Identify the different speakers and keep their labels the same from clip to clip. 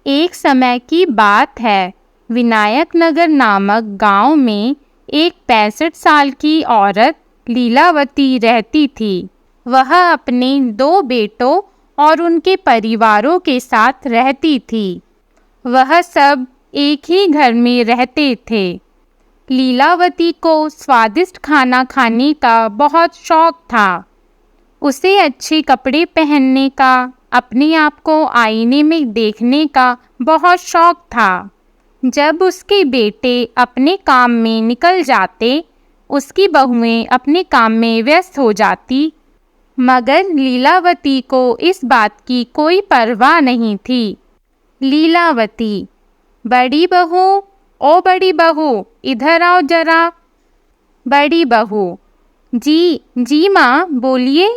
Speaker 1: एक समय की बात है, विनायक नगर नामक गांव में एक 65 साल की औरत लीलावती रहती थी। वह अपने 2 बेटों और उनके परिवारों के साथ रहती थी। वह सब एक ही घर में रहते थे। लीलावती को स्वादिष्ट खाना खाने का बहुत शौक था। उसे अच्छे कपड़े पहनने का, अपने आप को आईने में देखने का बहुत शौक था। जब उसके बेटे अपने काम में निकल जाते, उसकी बहुएं अपने काम में व्यस्त हो जाती, मगर लीलावती को इस बात की कोई परवाह नहीं थी। लीलावती, बड़ी बहू, ओ बड़ी बहू, इधर आओ जरा। बड़ी बहू, जी जी माँ, बोलिए।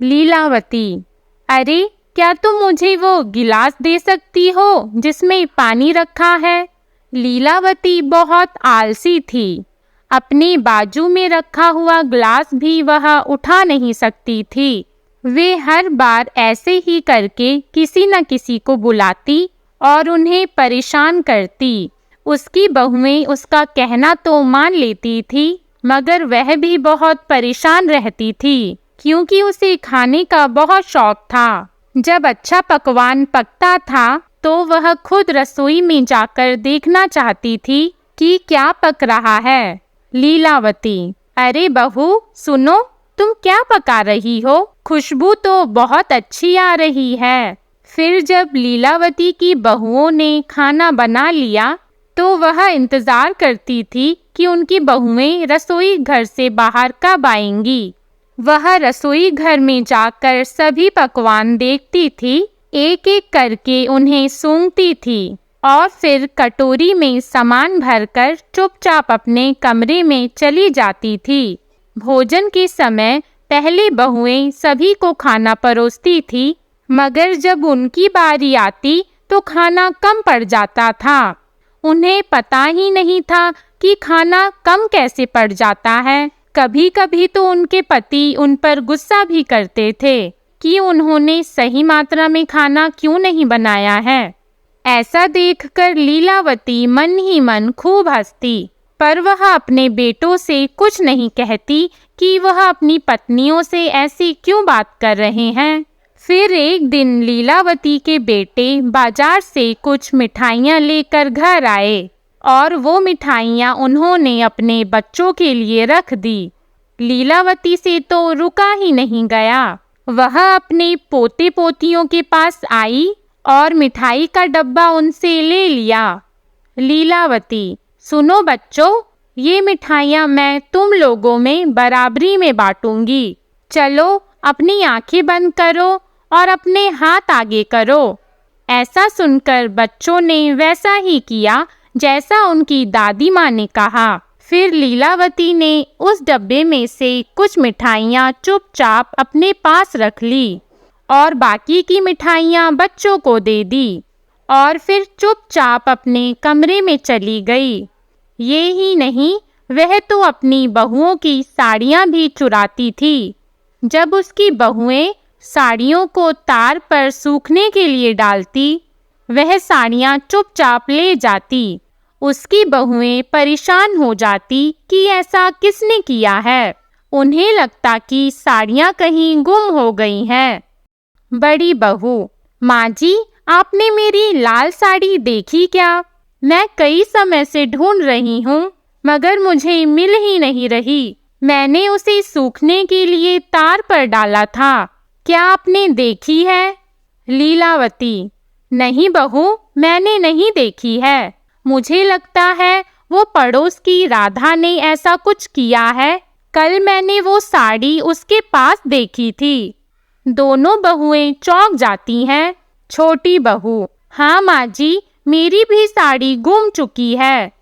Speaker 1: लीलावती, अरे क्या तुम मुझे वो गिलास दे सकती हो जिसमें पानी रखा है? लीलावती बहुत आलसी थी। अपने बाजू में रखा हुआ गिलास भी वह उठा नहीं सकती थी। वे हर बार ऐसे ही करके किसी न किसी को बुलाती और उन्हें परेशान करती। उसकी बहुएं उसका कहना तो मान लेती थी, मगर वह भी बहुत परेशान रहती थी, क्योंकि उसे खाने का बहुत शौक था। जब अच्छा पकवान पकता था तो वह खुद रसोई में जाकर देखना चाहती थी कि क्या पक रहा है। लीलावती, अरे बहू सुनो, तुम क्या पका रही हो? खुशबू तो बहुत अच्छी आ रही है। फिर जब लीलावती की बहुओं ने खाना बना लिया तो वह इंतजार करती थी कि उनकी बहुएं रसोई घर से बाहर कब आएंगी। वह रसोई घर में जाकर सभी पकवान देखती थी, एक एक करके उन्हें सूंघती थी और फिर कटोरी में सामान भरकर चुपचाप अपने कमरे में चली जाती थी। भोजन के समय पहले बहुएं सभी को खाना परोसती थी, मगर जब उनकी बारी आती तो खाना कम पड़ जाता था। उन्हें पता ही नहीं था कि खाना कम कैसे पड़ जाता है। कभी कभी तो उनके पति उन पर गुस्सा भी करते थे कि उन्होंने सही मात्रा में खाना क्यों नहीं बनाया है। ऐसा देखकर लीलावती मन ही मन खूब हंसती, पर वह अपने बेटों से कुछ नहीं कहती कि वह अपनी पत्नियों से ऐसी क्यों बात कर रहे हैं। फिर एक दिन लीलावती के बेटे बाजार से कुछ मिठाइयाँ लेकर घर आए और वो मिठाइयाँ उन्होंने अपने बच्चों के लिए रख दी। लीलावती से तो रुका ही नहीं गया। वह अपने पोते पोतियों के पास आई और मिठाई का डब्बा उनसे ले लिया। लीलावती, सुनो बच्चों, ये मिठाइयाँ मैं तुम लोगों में बराबरी में बांटूंगी। चलो अपनी आंखें बंद करो और अपने हाथ आगे करो। ऐसा सुनकर बच्चों ने वैसा ही किया जैसा उनकी दादी माँ ने कहा। फिर लीलावती ने उस डब्बे में से कुछ मिठाइयाँ चुपचाप अपने पास रख ली और बाकी की मिठाइयाँ बच्चों को दे दी और फिर चुपचाप अपने कमरे में चली गई। ये ही नहीं, वह तो अपनी बहुओं की साड़ियाँ भी चुराती थी। जब उसकी बहुएं साड़ियों को तार पर सूखने के लिए डालती, वह साड़ियाँ चुपचाप ले जाती। उसकी बहुएं परेशान हो जाती कि ऐसा किसने किया है। उन्हें लगता कि साड़ियाँ कहीं गुम हो गई हैं। बड़ी बहू, माँ जी, आपने मेरी लाल साड़ी देखी क्या? मैं कई समय से ढूंढ रही हूँ, मगर मुझे मिल ही नहीं रही। मैंने उसे सूखने के लिए तार पर डाला था। क्या आपने देखी है? लीलावती, नहीं बहू, मैंने नहीं देखी है। मुझे लगता है वो पड़ोस की राधा ने ऐसा कुछ किया है। कल मैंने वो साड़ी उसके पास देखी थी। दोनों बहुएं चौंक जाती हैं। छोटी बहू, हाँ माँ जी, मेरी भी साड़ी गुम चुकी है।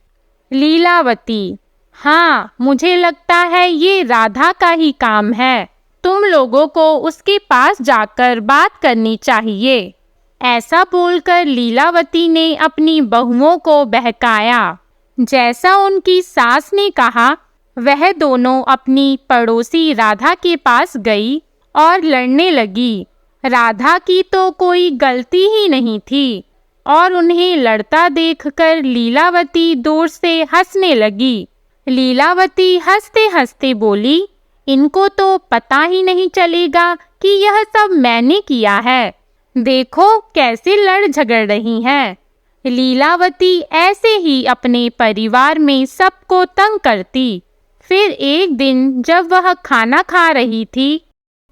Speaker 1: लीलावती, हाँ, मुझे लगता है ये राधा का ही काम है। तुम लोगों को उसके पास जाकर बात करनी चाहिए। ऐसा बोलकर लीलावती ने अपनी बहुओं को बहकाया। जैसा उनकी सास ने कहा, वह दोनों अपनी पड़ोसी राधा के पास गई और लड़ने लगी। राधा की तो कोई गलती ही नहीं थी और उन्हें लड़ता देखकर लीलावती दूर से हंसने लगी। लीलावती हंसते हंसते बोली, इनको तो पता ही नहीं चलेगा कि यह सब मैंने किया है। देखो कैसे लड़ झगड़ रही हैं। लीलावती ऐसे ही अपने परिवार में सबको तंग करती। फिर एक दिन जब वह खाना खा रही थी,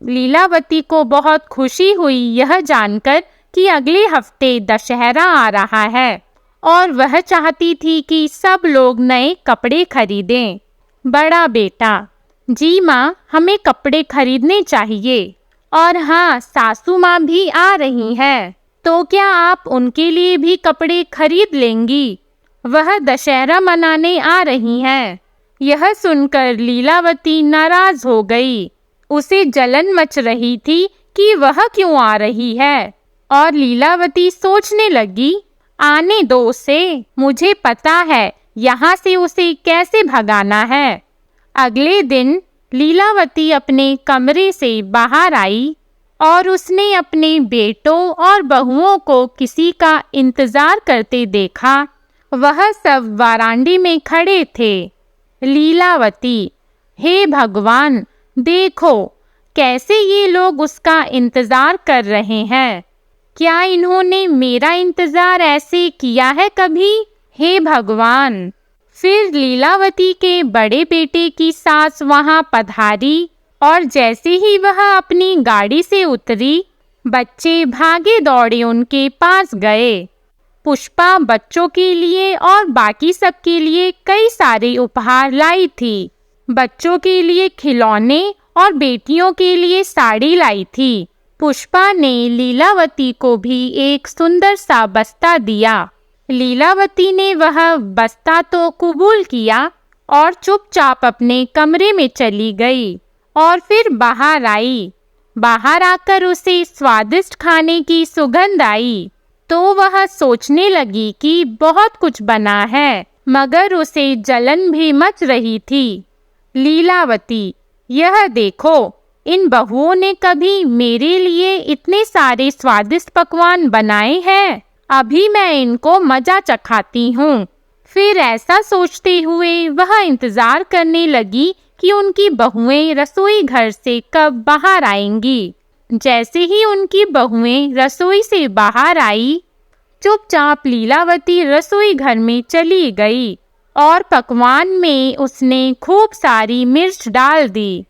Speaker 1: लीलावती को बहुत खुशी हुई यह जानकर कि अगले हफ्ते दशहरा आ रहा है और वह चाहती थी कि सब लोग नए कपड़े खरीदें। बड़ा बेटा, जी माँ, हमें कपड़े खरीदने चाहिए। और हाँ, सासू माँ भी आ रही हैं, तो क्या आप उनके लिए भी कपड़े खरीद लेंगी? वह दशहरा मनाने आ रही हैं। यह सुनकर लीलावती नाराज हो गई। उसे जलन मच रही थी कि वह क्यों आ रही है, और लीलावती सोचने लगी, आने दो उसे, मुझे पता है यहाँ से उसे कैसे भगाना है। अगले दिन लीलावती अपने कमरे से बाहर आई और उसने अपने बेटों और बहुओं को किसी का इंतजार करते देखा। वह सब वारांडे में खड़े थे। लीलावती, हे भगवान, देखो कैसे ये लोग उसका इंतजार कर रहे हैं। क्या इन्होंने मेरा इंतजार ऐसे किया है कभी? हे भगवान। फिर लीलावती के बड़े बेटे की सास वहां पधारी और जैसे ही वह अपनी गाड़ी से उतरी, बच्चे भागे दौड़े उनके पास गए। पुष्पा बच्चों के लिए और बाकी सबके लिए कई सारे उपहार लाई थी। बच्चों के लिए खिलौने और बेटियों के लिए साड़ी लाई थी। पुष्पा ने लीलावती को भी एक सुंदर सा बस्ता दिया। लीलावती ने वह बस्ता तो कबूल किया और चुपचाप अपने कमरे में चली गई और फिर बाहर आई। बाहर आकर उसे स्वादिष्ट खाने की सुगंध आई, तो वह सोचने लगी कि बहुत कुछ बना है, मगर उसे जलन भी मच रही थी। लीलावती, यह देखो, इन बहुओं ने कभी मेरे लिए इतने सारे स्वादिष्ट पकवान बनाए हैं। अभी मैं इनको मजा चखाती हूँ। फिर ऐसा सोचते हुए वह इंतजार करने लगी कि उनकी बहुएं रसोई घर से कब बाहर आएंगी। जैसे ही उनकी बहुएं रसोई से बाहर आई, चुपचाप लीलावती रसोई घर में चली गई और पकवान में उसने खूब सारी मिर्च डाल दी।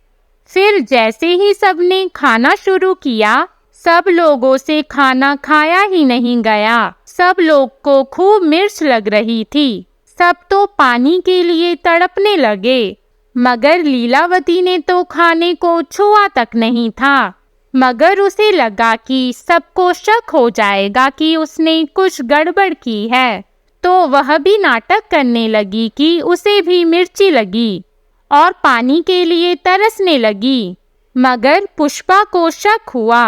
Speaker 1: फिर जैसे ही सबने खाना शुरू किया, सब लोगों से खाना खाया ही नहीं गया। सब लोग को खूब मिर्च लग रही थी। सब तो पानी के लिए तड़पने लगे, मगर लीलावती ने तो खाने को छुआ तक नहीं था। मगर उसे लगा कि सबको शक हो जाएगा कि उसने कुछ गड़बड़ की है, तो वह भी नाटक करने लगी कि उसे भी मिर्ची लगी और पानी के लिए तरसने लगी। मगर पुष्पा को शक हुआ।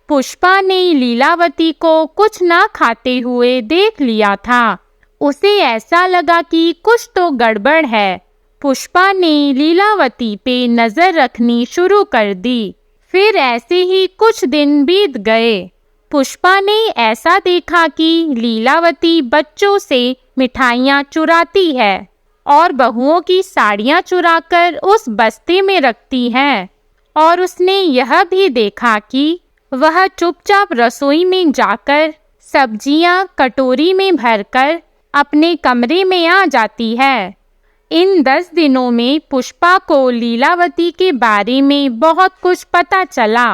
Speaker 1: पुष्पा ने लीलावती को कुछ ना खाते हुए देख लिया था। उसे ऐसा लगा कि कुछ तो गड़बड़ है। पुष्पा ने लीलावती पे नजर रखनी शुरू कर दी। फिर ऐसे ही कुछ दिन बीत गए। पुष्पा ने ऐसा देखा कि लीलावती बच्चों से मिठाइयाँ चुराती है और बहुओं की साड़ियाँ चुराकर उस बस्ते में रखती है। और उसने यह भी देखा कि वह चुपचाप रसोई में जाकर सब्जियाँ कटोरी में भरकर अपने कमरे में आ जाती है। इन 10 दिनों में पुष्पा को लीलावती के बारे में बहुत कुछ पता चला।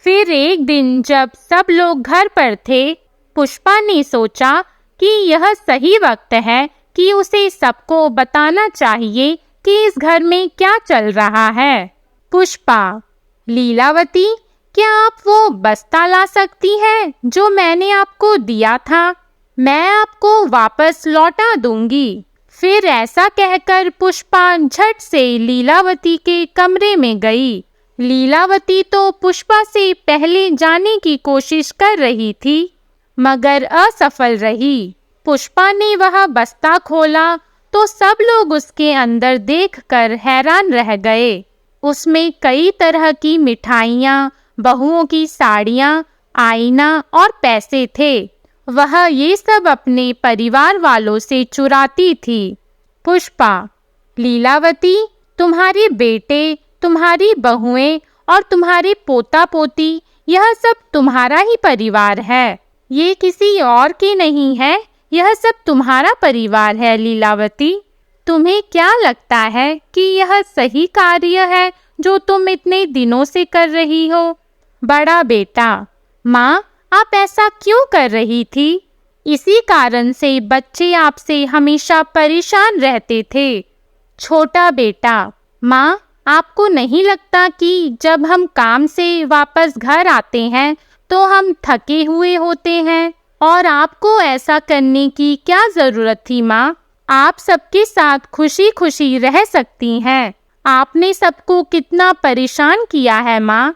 Speaker 1: फिर एक दिन जब सब लोग घर पर थे, पुष्पा ने सोचा कि यह सही वक्त है कि उसे सबको बताना चाहिए कि इस घर में क्या चल रहा है। पुष्पा, लीलावती, क्या आप वो बस्ता ला सकती हैं जो मैंने आपको दिया था? मैं आपको वापस लौटा दूंगी। फिर ऐसा कहकर पुष्पा झट से लीलावती के कमरे में गई। लीलावती तो पुष्पा से पहले जाने की कोशिश कर रही थी, मगर असफल रही। पुष्पा ने वह बस्ता खोला तो सब लोग उसके अंदर देखकर हैरान रह गए। उसमें कई तरह की मिठाइयाँ, बहुओं की साड़ियाँ, आईना और पैसे थे। वह ये सब अपने परिवार वालों से चुराती थी। पुष्पा, लीलावती, तुम्हारे बेटे, तुम्हारी बहुएं और तुम्हारे पोता पोती, यह सब तुम्हारा ही परिवार है। ये किसी और की नहीं है, यह सब तुम्हारा परिवार है लीलावती। तुम्हें क्या लगता है कि यह सही कार्य है जो तुम इतने दिनों से कर रही हो? बड़ा बेटा, माँ, आप ऐसा क्यों कर रही थी? इसी कारण से बच्चे आपसे हमेशा परेशान रहते थे। छोटा बेटा, माँ, आपको नहीं लगता कि जब हम काम से वापस घर आते हैं तो हम थके हुए होते हैं? और आपको ऐसा करने की क्या जरूरत थी माँ? आप सबके साथ खुशी खुशी रह सकती हैं। आपने सबको कितना परेशान किया है माँ।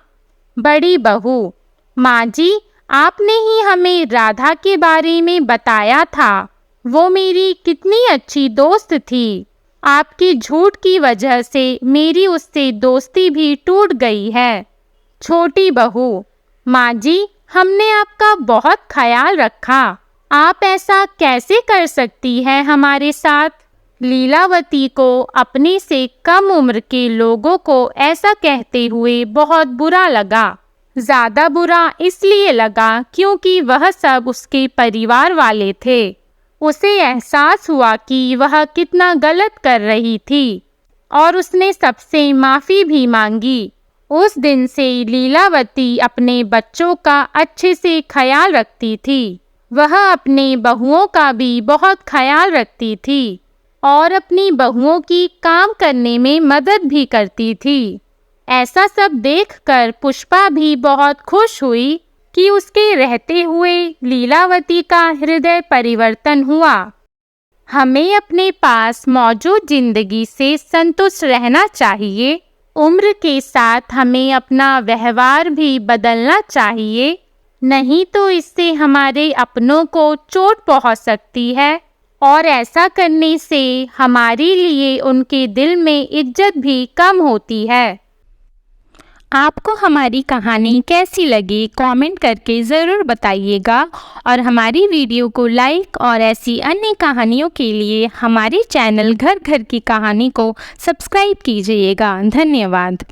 Speaker 1: बड़ी बहू, माँ जी, आपने ही हमें राधा के बारे में बताया था। वो मेरी कितनी अच्छी दोस्त थी। आपकी झूठ की वजह से मेरी उससे दोस्ती भी टूट गई है। छोटी बहू, माँ जी, हमने आपका बहुत ख्याल रखा। आप ऐसा कैसे कर सकती है हमारे साथ? लीलावती को अपने से कम उम्र के लोगों को ऐसा कहते हुए बहुत बुरा लगा। ज्यादा बुरा इसलिए लगा क्योंकि वह सब उसके परिवार वाले थे। उसे एहसास हुआ कि वह कितना गलत कर रही थी और उसने सबसे माफ़ी भी मांगी। उस दिन से लीलावती अपने बच्चों का अच्छे से ख्याल रखती थी। वह अपने बहुओं का भी बहुत ख्याल रखती थी और अपनी बहुओं की काम करने में मदद भी करती थी। ऐसा सब देखकर पुष्पा भी बहुत खुश हुई कि उसके रहते हुए लीलावती का हृदय परिवर्तन हुआ। हमें अपने पास मौजूद जिंदगी से संतुष्ट रहना चाहिए। उम्र के साथ हमें अपना व्यवहार भी बदलना चाहिए, नहीं तो इससे हमारे अपनों को चोट पहुंच सकती है और ऐसा करने से हमारे लिए उनके दिल में इज्जत भी कम होती है। आपको हमारी कहानी कैसी लगी कमेंट करके ज़रूर बताइएगा और हमारी वीडियो को लाइक और ऐसी अन्य कहानियों के लिए हमारे चैनल घर घर की कहानी को सब्सक्राइब कीजिएगा। धन्यवाद।